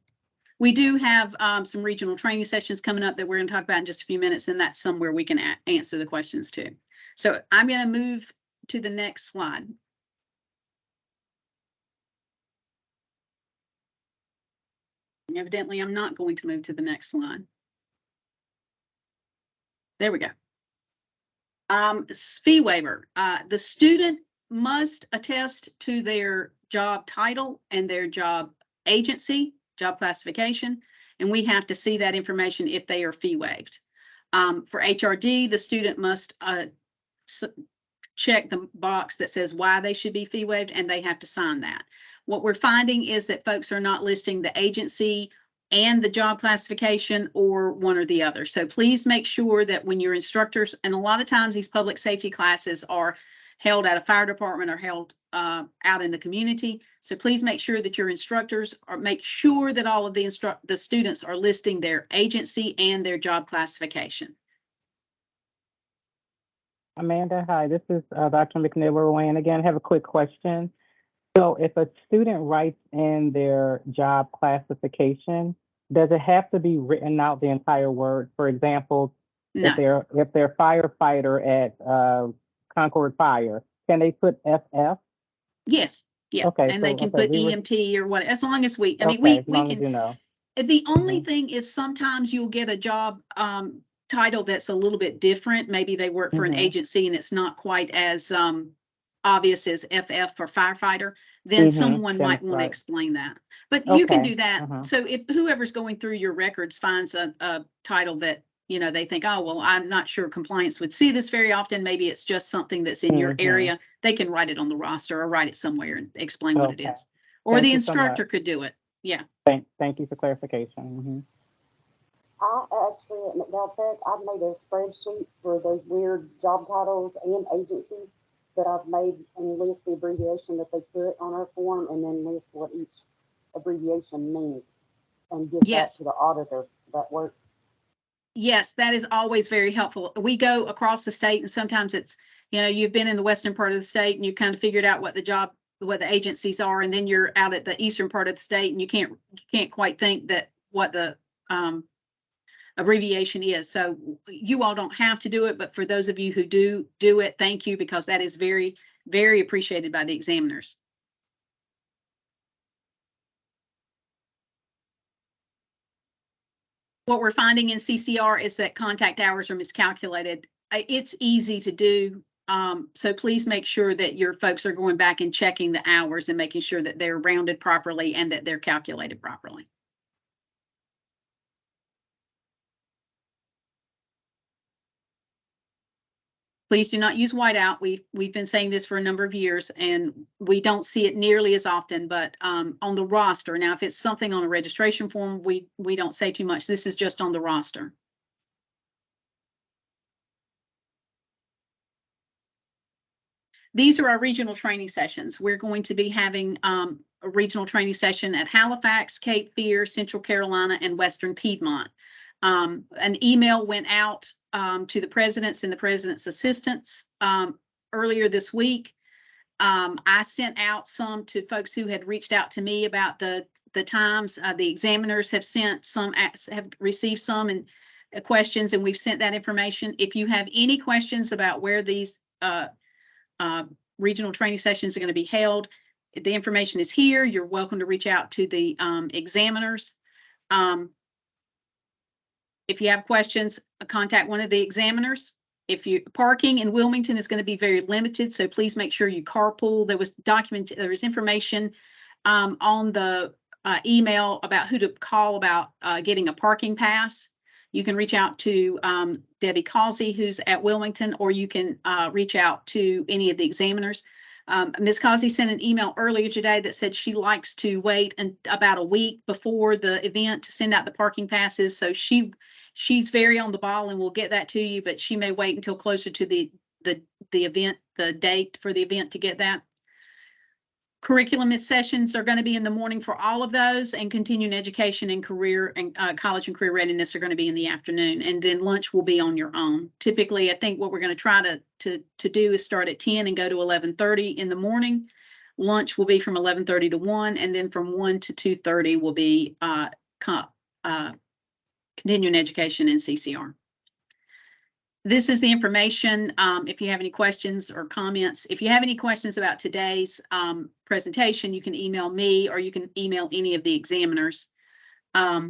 [SPEAKER 1] we do have some regional training sessions coming up that we're going to talk about in just a few minutes, and that's somewhere we can answer the questions too. So I'm going to move to the next slide. Evidently, I'm not going to move to the next slide. There we go. Fee waiver. The student must attest to their job title and their job agency, job classification, and we have to see that information if they are fee waived. For HRD, the student must check the box that says why they should be fee waived, and they have to sign that. What we're finding is that folks are not listing the agency and the job classification, or one or the other. So please make sure that when your instructors, and a lot of times these public safety classes are held at a fire department or held out in the community. So please make sure that your instructors make sure that all of the students are listing their agency and their job classification.
[SPEAKER 6] Amanda, hi, this is Dr. McNiver-Wayne again. I have a quick question. So if a student writes in their job classification, does it have to be written out the entire word? For example,
[SPEAKER 1] No.
[SPEAKER 6] if they're firefighter at Concord Fire, can they put FF?
[SPEAKER 1] Yes. Yeah.
[SPEAKER 6] Okay.
[SPEAKER 1] And they can put EMT or what, as long as we can.
[SPEAKER 6] You know.
[SPEAKER 1] The only thing is sometimes you'll get a job title that's a little bit different. Maybe they work for an agency and it's not quite as obvious as FF for firefighter. Then someone might want to explain that. But you can do that. So if whoever's going through your records finds a title that, you know, they think, oh, well, I'm not sure compliance would see this very often. Maybe it's just something that's in your area. They can write it on the roster or write it somewhere and explain what it is. Or the instructor could do it. Yeah.
[SPEAKER 6] Thank you for clarification.
[SPEAKER 17] I actually, at McDowell Tech, I've made a spreadsheet for those weird job titles and agencies that I've made, and list the abbreviation that they put on our form, and then list what each abbreviation means, and give that to the auditor. That work.
[SPEAKER 1] Yes, that is always very helpful. We go across the state, and sometimes it's, you know, you've been in the western part of the state and you kind of figured out what the agencies are, and then you're out at the eastern part of the state and you can't quite think that what the abbreviation is. So you all don't have to do it, but for those of you who do it, thank you, because that is very, very appreciated by the examiners. What we're finding in CCR is that contact hours are miscalculated. It's easy to do. So please make sure that your folks are going back and checking the hours and making sure that they're rounded properly and that they're calculated properly. Please do not use whiteout. We've been saying this for a number of years, and we don't see it nearly as often, but on the roster. Now, if it's something on a registration form, we don't say too much. This is just on the roster. These are our regional training sessions. We're going to be having a regional training session at Halifax, Cape Fear, Central Carolina, and Western Piedmont. An email went out to the presidents and the president's assistants earlier this week. I sent out some to folks who had reached out to me about the times. The examiners have sent some, have received some and questions, and we've sent that information. If you have any questions about where these regional training sessions are going to be held, the information is here. You're welcome to reach out to the examiners. If you have questions, contact one of the examiners. If you parking in Wilmington is going to be very limited, so please make sure you carpool. There was information on the email about who to call about getting a parking pass. You can reach out to Debbie Causey, who's at Wilmington, or you can reach out to any of the examiners. Ms. Causey sent an email earlier today that said she likes to wait about a week before the event to send out the parking passes. So she's very on the ball and will get that to you, but she may wait until closer to the event, the date for the event to get that. Curriculum sessions are going to be in the morning for all of those, and continuing education and career and college and career readiness are going to be in the afternoon, and then lunch will be on your own. Typically, I think what we're going to try to do is start at 10 and go to 11:30 in the morning. Lunch will be from 11:30 to 1, and then from 1 to 2:30 will be continuing education and CCR. This is the information. If you have any questions or comments, if you have any questions about today's presentation, you can email me or you can email any of the examiners. I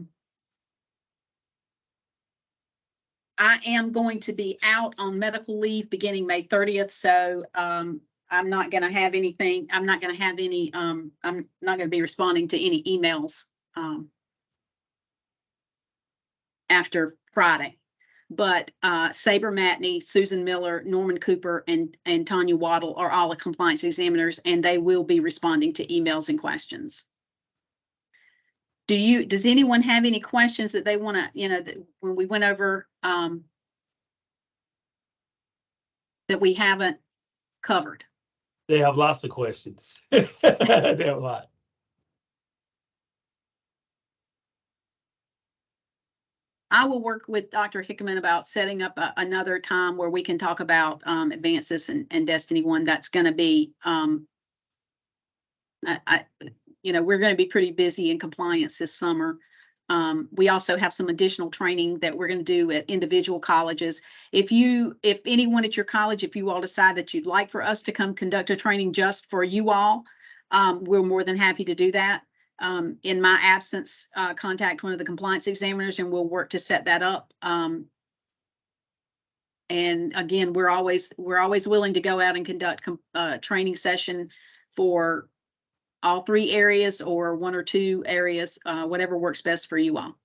[SPEAKER 1] am going to be out on medical leave beginning May 30th, so I'm not going to have anything. I'm not going to have any. I'm not going to be responding to any emails after Friday. But Saber Matney, Susan Miller, Norman Cooper, and Tanya Waddle are all the compliance examiners, and they will be responding to emails and questions. Does anyone have any questions that they want to, when we went over that we haven't covered?
[SPEAKER 2] They have lots of questions. They have a lot.
[SPEAKER 1] I will work with Dr. Hickman about setting up another time where we can talk about advances and Destiny 1. That's going to be, we're going to be pretty busy in compliance this summer. We also have some additional training that we're going to do at individual colleges. If anyone at your college, if you all decide that you'd like for us to come conduct a training just for you all, we're more than happy to do that. In my absence, contact one of the compliance examiners and we'll work to set that up. And again, we're always willing to go out and conduct a training session for all 3 areas or 1 or 2 areas, whatever works best for you all.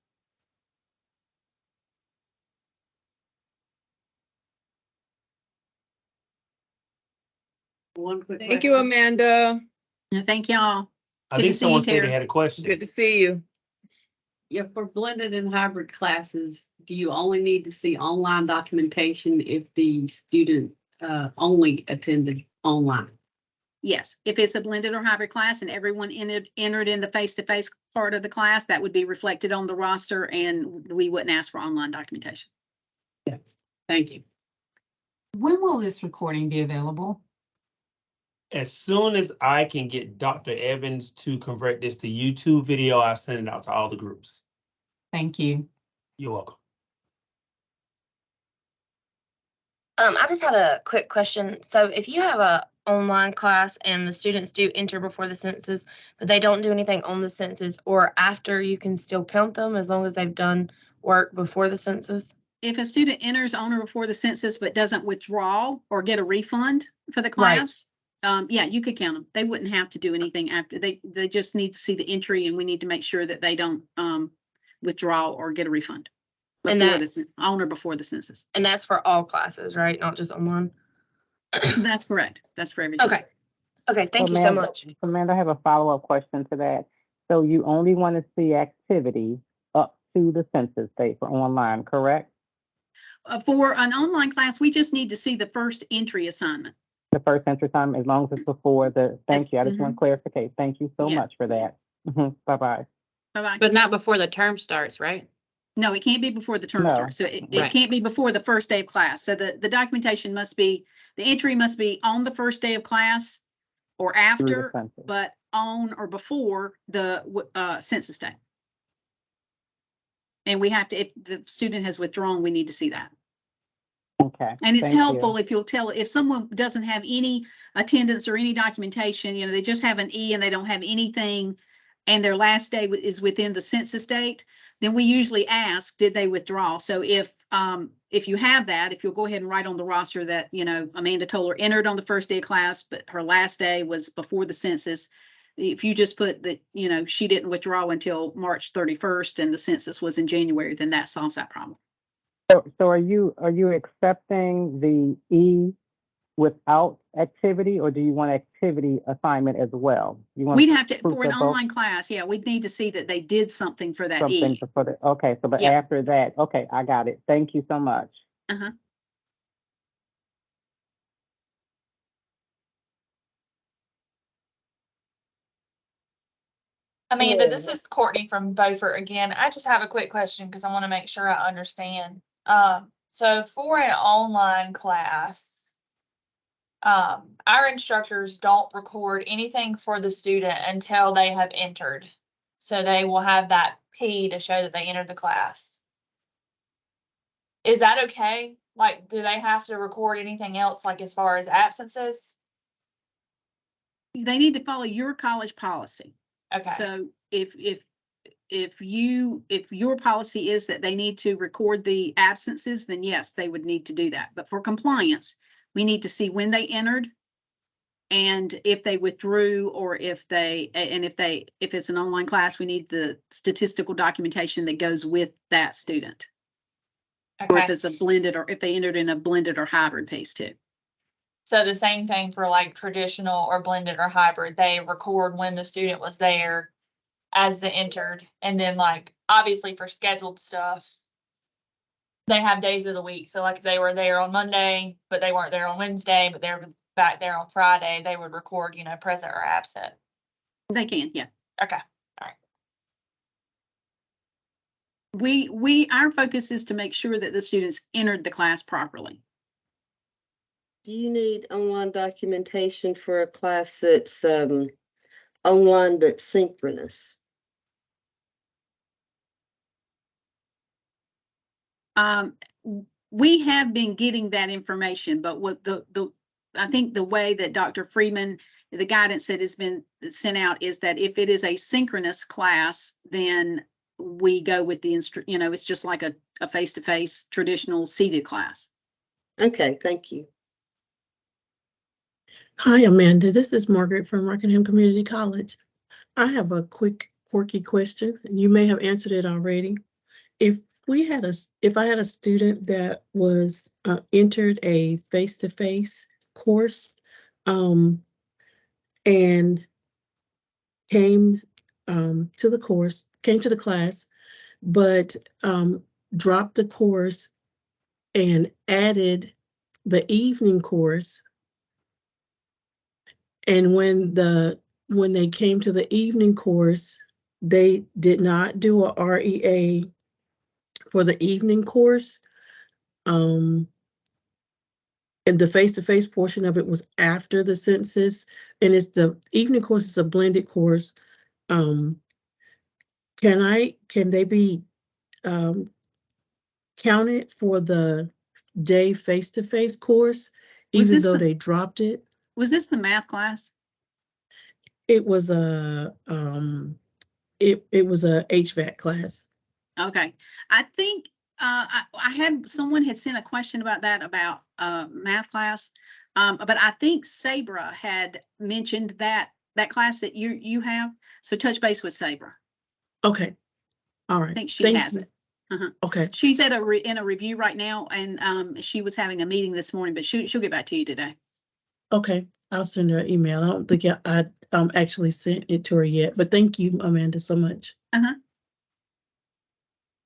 [SPEAKER 13] One quick
[SPEAKER 9] Thank you, Amanda.
[SPEAKER 1] Thank y'all.
[SPEAKER 2] I think someone said they had a question.
[SPEAKER 9] Good to see you.
[SPEAKER 18] Yeah, for blended and hybrid classes, do you only need to see online documentation if the student only attended online?
[SPEAKER 1] Yes, if it's a blended or hybrid class and everyone entered in the face-to-face part of the class, that would be reflected on the roster and we wouldn't ask for online documentation.
[SPEAKER 18] Yeah, thank you.
[SPEAKER 19] When will this recording be available?
[SPEAKER 2] As soon as I can get Dr. Evans to convert this to YouTube video, I'll send it out to all the groups.
[SPEAKER 19] Thank you.
[SPEAKER 2] You're welcome.
[SPEAKER 20] I just had a quick question. So if you have a online class and the students do enter before the census, but they don't do anything on the census or after, you can still count them as long as they've done work before the census?
[SPEAKER 1] If a student enters on or before the census but doesn't withdraw or get a refund for the class, yeah, you could count them. They wouldn't have to do anything after. They just need to see the entry, and we need to make sure that they don't withdraw or get a refund on or before the census.
[SPEAKER 20] And that's for all classes, right? Not just online?
[SPEAKER 1] That's correct. That's for everything.
[SPEAKER 20] Okay. Okay, thank you so much.
[SPEAKER 6] Amanda, I have a follow-up question to that. So you only want to see activity up to the census date for online, correct?
[SPEAKER 1] For an online class, we just need to see the first entry assignment.
[SPEAKER 6] The first entry time, as long as it's before the, thank you. I just want clarification. Thank you so much for that. Bye-bye.
[SPEAKER 1] Bye-bye.
[SPEAKER 15] But not before the term starts, right?
[SPEAKER 1] No, it can't be before the term starts. So it can't be before the first day of class. So the documentation must be, the entry must be on the first day of class or
[SPEAKER 6] through the
[SPEAKER 1] after,
[SPEAKER 6] census.
[SPEAKER 1] but on or before the census day. And we have to, if the student has withdrawn, we need to see that.
[SPEAKER 6] Okay.
[SPEAKER 1] And it's
[SPEAKER 6] thank
[SPEAKER 1] helpful
[SPEAKER 6] you.
[SPEAKER 1] if you'll tell, if someone doesn't have any attendance or any documentation, you know, they just have an E and they don't have anything, and their last day is within the census date, then we usually ask, did they withdraw? So if you have that, if you'll go ahead and write on the roster that, you know, Amanda Toller entered on the first day of class, but her last day was before the census. If you just put that, you know, she didn't withdraw until March 31st and the census was in January, then that solves that problem.
[SPEAKER 6] So are you accepting the E without activity, or do you want activity assignment as well? You want
[SPEAKER 1] We'd have to,
[SPEAKER 6] proof
[SPEAKER 1] for an
[SPEAKER 6] of both?
[SPEAKER 1] online class, yeah, we'd need to see that they did something for that
[SPEAKER 6] Something
[SPEAKER 1] E.
[SPEAKER 6] for the, okay, so but
[SPEAKER 1] Yeah.
[SPEAKER 6] after that, okay, I got it. Thank you so much.
[SPEAKER 1] Uh-huh.
[SPEAKER 10] Amanda, this is Courtney from Beaufort again. I just have a quick question because I want to make sure I understand. So for an online class, our instructors don't record anything for the student until they have entered. So they will have that P to show that they entered the class. Is that okay? Like, do they have to record anything else, like as far as absences?
[SPEAKER 1] They need to follow your college policy.
[SPEAKER 10] Okay.
[SPEAKER 1] So if your policy is that they need to record the absences, then yes, they would need to do that. But for compliance, we need to see when they entered and if they withdrew, or if it's an online class, we need the statistical documentation that goes with that student. Or if
[SPEAKER 10] Okay.
[SPEAKER 1] it's a blended, or if they entered in a blended or hybrid piece too.
[SPEAKER 10] So the same thing for like traditional or blended or hybrid, they record when the student was there as they entered. And then like, obviously for scheduled stuff, they have days of the week. So like if they were there on Monday, but they weren't there on Wednesday, but they're back there on Friday, they would record, you know, present or absent.
[SPEAKER 1] They can, yeah.
[SPEAKER 10] Okay. All right.
[SPEAKER 1] Our focus is to make sure that the students entered the class properly.
[SPEAKER 21] Do you need online documentation for a class that's online that's synchronous?
[SPEAKER 1] We have been getting that information, but what I think the way that Dr. Freeman, the guidance that has been sent out is that if it is a synchronous class, then we go with the it's just like a face-to-face traditional seated class.
[SPEAKER 21] Okay, thank you.
[SPEAKER 22] Hi, Amanda. This is Margaret from Rockingham Community College. I have a quick, quirky question, and you may have answered it already. If I had a student that was entered a face-to-face course, and came to the class, but dropped the course and added the evening course. And when they came to the evening course, they did not do a REA for the evening course. And the face-to-face portion of it was after the census, and the evening course is a blended course. Can they be counted for the day face-to-face course, even though they dropped it?
[SPEAKER 1] Was this the math class?
[SPEAKER 22] It was a it was a HVAC class.
[SPEAKER 1] Okay. I think I had someone had sent a question about that, about math class. But I think Sabra had mentioned that class that you have. So touch base with Sabra.
[SPEAKER 22] Okay. All right.
[SPEAKER 1] I think she has it.
[SPEAKER 22] Okay.
[SPEAKER 1] She's at in a review right now, and she was having a meeting this morning, but she'll get back to you today.
[SPEAKER 22] Okay. I'll send her an email. I don't think I actually sent it to her yet, but thank you, Amanda, so much.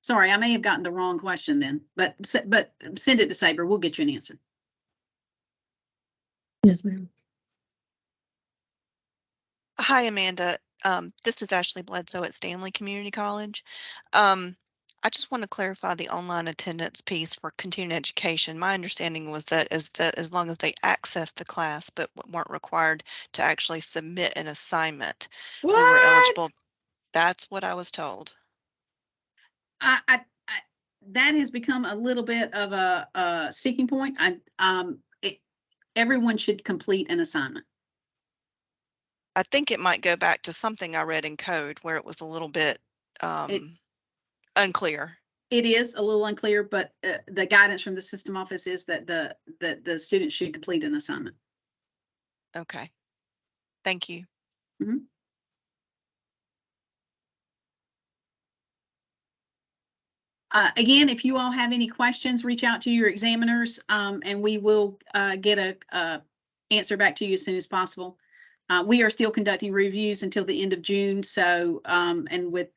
[SPEAKER 1] Sorry, I may have gotten the wrong question then, but send it to Saber. We'll get you an answer.
[SPEAKER 22] Yes, ma'am.
[SPEAKER 23] Hi, Amanda. This is Ashley Bledsoe at Stanley Community College.
[SPEAKER 3] I just want to clarify the online attendance piece for continuing education. My understanding was that as long as they accessed the class but weren't required to actually submit an assignment, we were eligible. That's what I was told.
[SPEAKER 1] That has become a little bit of a sticking point. Everyone should complete an assignment.
[SPEAKER 3] I think it might go back to something I read in code where it was a little bit unclear.
[SPEAKER 1] It is a little unclear, but the guidance from the system office is that the student should complete an assignment.
[SPEAKER 3] Okay. Thank you.
[SPEAKER 1] Mm-hmm. Again, if you all have any questions, reach out to your examiners, and we will get a answer back to you as soon as possible. We are still conducting reviews until the end of June, so and with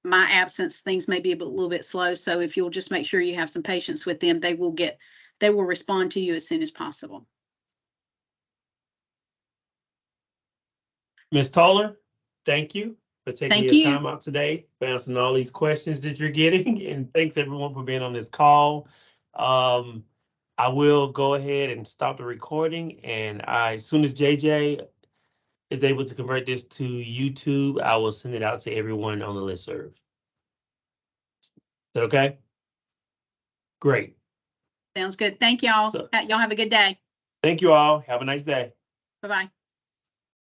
[SPEAKER 1] my absence, things may be a little bit slow. So if you'll just make sure you have some patience with them, they will respond to you as soon as possible.
[SPEAKER 2] Ms. Toller, thank you for taking
[SPEAKER 1] Thank
[SPEAKER 2] your
[SPEAKER 1] you.
[SPEAKER 2] time out today, for answering all these questions that you're getting, and thanks everyone for being on this call. I will go ahead and stop the recording, and as soon as JJ is able to convert this to YouTube, I will send it out to everyone on the listserv. Is that okay? Great.
[SPEAKER 1] Sounds good. Thank y'all. Y'all have a good day.
[SPEAKER 2] Thank you all. Have a nice day.
[SPEAKER 1] Bye-bye.